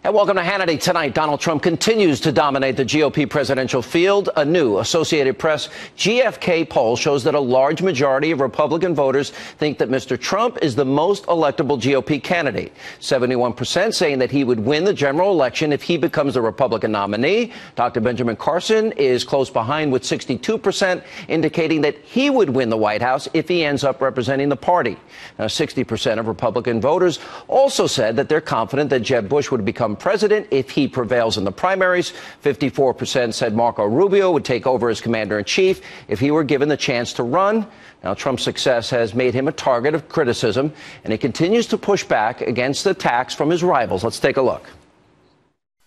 And welcome to Hannity. Tonight, Donald Trump continues to dominate the GOP presidential field. A new Associated Press GFK poll shows that a large majority of Republican voters think that Mr. Trump is the most electable GOP candidate. 71% saying that he would win the general election if he becomes the Republican nominee. Dr. Benjamin Carson is close behind with 62%, indicating that he would win the White House if he ends up representing the party. Now, 60% of Republican voters also said that they're confident that Jeb Bush would become president if he prevails in the primaries. 54% said Marco Rubio would take over as commander-in-chief if he were given the chance to run. Now, Trump's success has made him a target of criticism, and he continues to push back against attacks from his rivals. Let's take a look.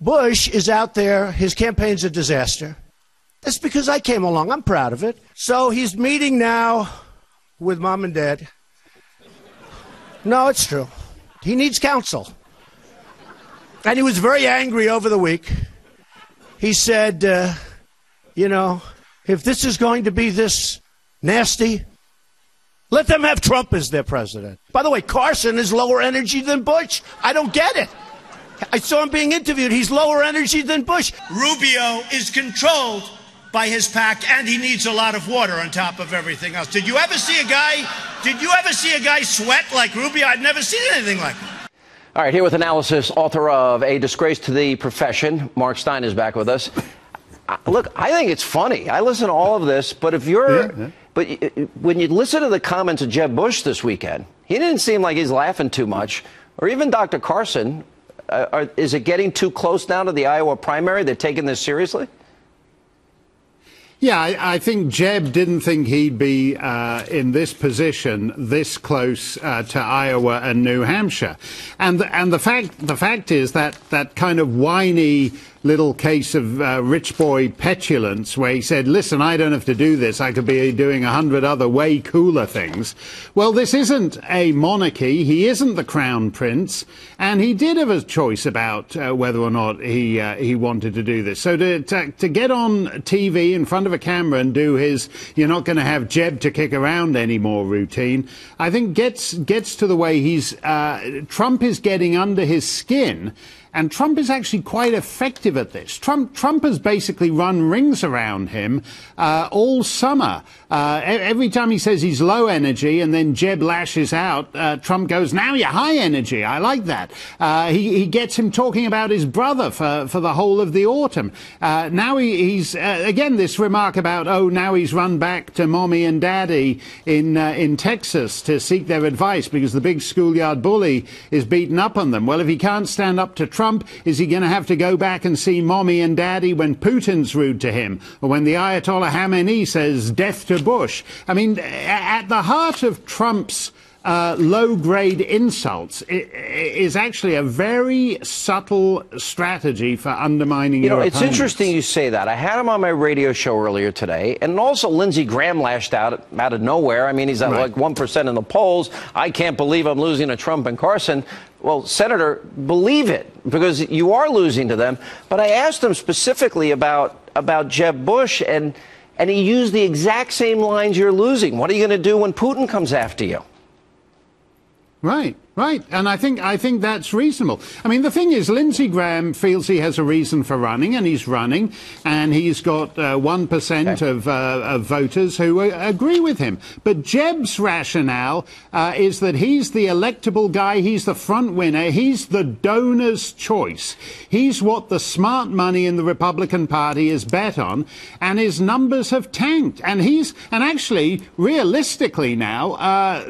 Bush is out there. His campaign's a disaster. That's because I came along. I'm proud of it. So he's meeting now with mom and dad. No, it's true. He needs counsel. And he was very angry over the week. He said, if this is going to be this nasty, let them have Trump as their president. By the way, Carson is lower energy than Bush. I don't get it. I saw him being interviewed. He's lower energy than Bush. Rubio is controlled by his pack, and he needs a lot of water on top of everything else. Did you ever see a guy sweat like Rubio? I've never seen anything like that. All right, here with analysis, author of A Disgrace to the Profession, Mark Steyn is back with us. Look, I think it's funny. I listen to all of this, but when you listen to the comments of Jeb Bush this weekend, he didn't seem like he's laughing too much. Or even Dr. Carson, is it getting too close now to the Iowa primary? They're taking this seriously? Yeah, I think Jeb didn't think he'd be in this position this close to Iowa and New Hampshire, and the fact is that kind of whiny little case of rich boy petulance where he said, listen, I don't have to do this. I could be doing 100 other way cooler things. Well, this isn't a monarchy. He isn't the crown prince. And he did have a choice about whether or not he wanted to do this. So to get on TV in front of a camera and do his you're not going to have Jeb to kick around anymore routine, I think gets to the way Trump is getting under his skin. And Trump is actually quite effective at this. Trump has basically run rings around him all summer. Every time he says he's low energy and then Jeb lashes out, Trump goes, now you're high energy. I like that. He gets him talking about his brother for the whole of the autumn. Now he's again, this remark about, now he's run back to mommy and daddy in Texas to seek their advice because the big schoolyard bully is beaten up on them. Well, if he can't stand up to Trump, is he going to have to go back and see mommy and daddy when Putin's rude to him or when the Ayatollah Hannity says death to Bush? I mean, at the heart of Trump's low-grade insults is actually a very subtle strategy for undermining your opponents. It's interesting you say that. I had him on my radio show earlier today, and also Lindsey Graham lashed out of nowhere. I mean, he's at like 1% in the polls. I can't believe I'm losing to Trump and Carson. Well, Senator, believe it, because you are losing to them. But I asked him specifically about Jeb Bush, and he used the exact same lines you're losing. What are you going to do when Putin comes after you? Right. And I think that's reasonable. I mean, the thing is, Lindsey Graham feels he has a reason for running, and he's running, and he's got 1% of voters who agree with him. But Jeb's rationale is that he's the electable guy, he's the front winner, he's the donor's choice. He's what the smart money in the Republican Party is bet on, and his numbers have tanked. And actually, realistically now,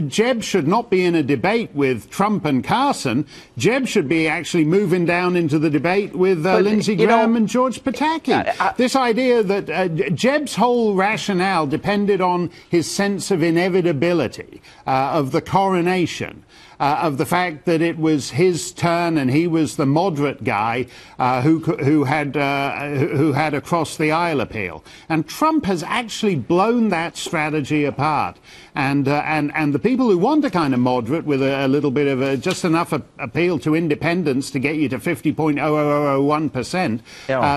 Jeb should not be in a debate with Trump and Carson. Jeb should be actually moving down into the debate with Lindsey Graham and George Pataki. This idea that Jeb's whole rationale depended on his sense of inevitability, of the coronation, of the fact that it was his turn and he was the moderate guy who had a cross the aisle appeal. And Trump has actually blown that strategy apart. And the people who want a kind of moderate with a little bit of just enough appeal to independence to get you to 50.0001%,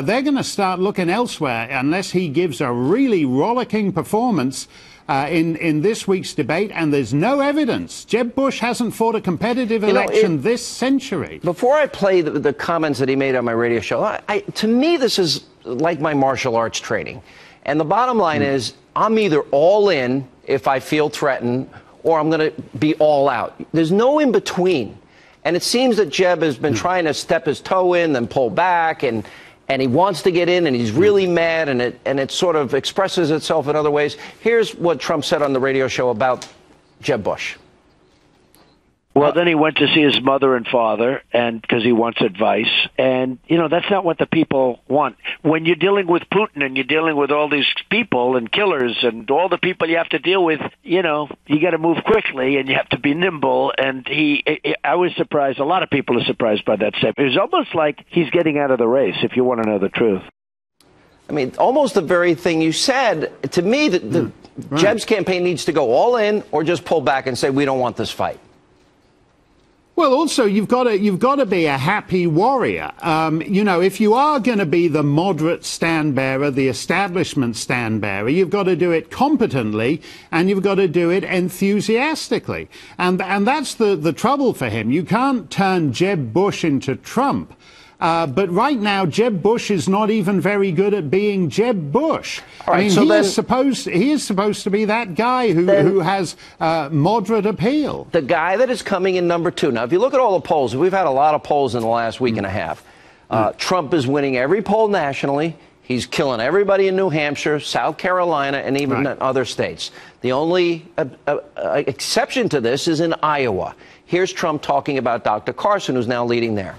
they're going to start looking elsewhere unless he gives a really rollicking performance in this week's debate, and there's no evidence. Jeb Bush hasn't fought a competitive election this century. Before I play the comments that he made on my radio show, to me, this is like my martial arts training. And the bottom line is, I'm either all in if I feel threatened, or I'm going to be all out. There's no in between. And it seems that Jeb has been trying to step his toe in, then pull back, and he wants to get in, and he's really mad, and it sort of expresses itself in other ways. Here's what Trump said on the radio show about Jeb Bush. Well, then he went to see his mother and father, and because he wants advice. And, you know, that's not what the people want. When you're dealing with Putin and you're dealing with all these people and killers and all the people you have to deal with, you know, you got to move quickly and you have to be nimble. And I was surprised. A lot of people are surprised by that step. It was almost like he's getting out of the race, if you want to know the truth. I mean, almost the very thing you said. To me, Jeb's campaign needs to go all in or just pull back and say, we don't want this fight. Well, also, you've got to be a happy warrior. You know, if you are going to be the moderate stand-bearer, the establishment stand-bearer, you've got to do it competently and you've got to do it enthusiastically. And that's the trouble for him. You can't turn Jeb Bush into Trump. But right now, Jeb Bush is not even very good at being Jeb Bush. Right, I mean, so he is supposed to be that guy who has moderate appeal. The guy that is coming in number 2. Now, if you look at all the polls, we've had a lot of polls in the last week and a half. Trump is winning every poll nationally. He's killing everybody in New Hampshire, South Carolina, and even in other states. The only exception to this is in Iowa. Here's Trump talking about Dr. Carson, who's now leading there.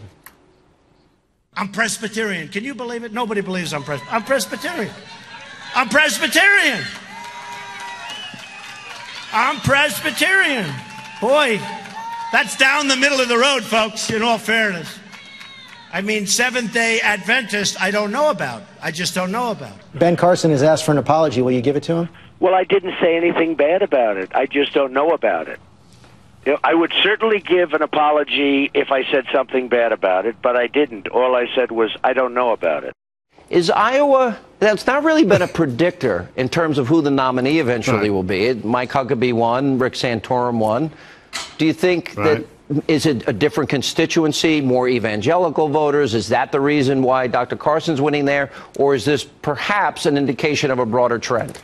I'm Presbyterian. Can you believe it? Nobody believes I'm Presbyterian. I'm Presbyterian. I'm Presbyterian. Boy, that's down the middle of the road, folks, in all fairness. I mean, Seventh-day Adventist, I don't know about. I just don't know about. Ben Carson has asked for an apology. Will you give it to him? Well, I didn't say anything bad about it. I just don't know about it. You know, I would certainly give an apology if I said something bad about it, but I didn't. All I said was, I don't know about it. Is Iowa, that's not really been a predictor in terms of who the nominee eventually will be. Mike Huckabee won, Rick Santorum won. Do you think that, is it a different constituency, more evangelical voters? Is that the reason why Dr. Carson's winning there? Or is this perhaps an indication of a broader trend?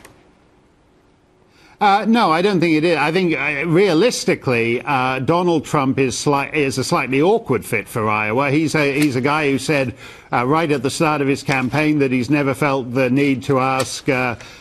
No, I don't think it is. I think realistically, Donald Trump is a slightly awkward fit for Iowa. He's a guy who said right at the start of his campaign that he's never felt the need to ask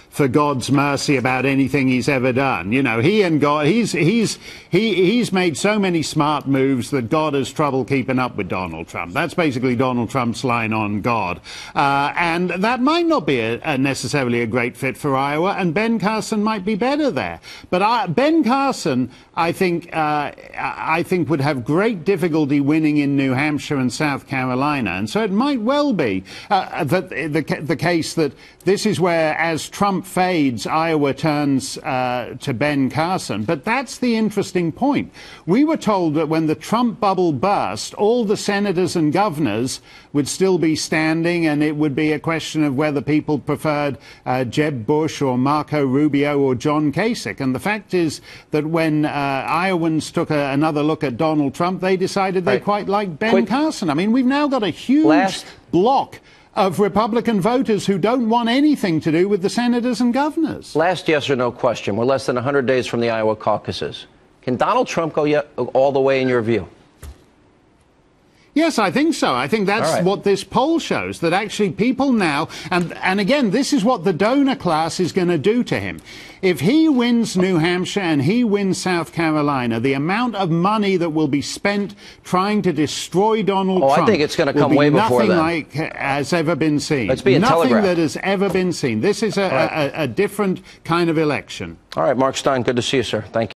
for God's mercy about anything he's ever done. You know, he and God, he's made so many smart moves that God has trouble keeping up with Donald Trump. That's basically Donald Trump's line on God. And that might not be necessarily a great fit for Iowa, and Ben Carson might be better there. But Ben Carson, I think would have great difficulty winning in New Hampshire and South Carolina. And so it might well be that the case that this is where, as Trump fades, Iowa turns to Ben Carson. But that's the interesting point. We were told that when the Trump bubble burst, all the senators and governors would still be standing, and it would be a question of whether people preferred Jeb Bush or Marco Rubio or John Kasich. And the fact is that when Iowans took another look at Donald Trump, they decided they quite liked Ben Carson. I mean, we've now got a huge block of Republican voters who don't want anything to do with the senators and governors. Last yes or no question. We're less than 100 days from the Iowa caucuses. Can Donald Trump go all the way in your view? Yes, I think so. I think that's what this poll shows, that actually people now, and again, this is what the donor class is going to do to him. If he wins New Hampshire and he wins South Carolina, the amount of money that will be spent trying to destroy Donald Trump, I think it's going to come way before nothing then. like has ever been seen. Let's be nothing that has ever been seen. This is a different kind of election. All right, Mark Steyn, good to see you, sir. Thank you.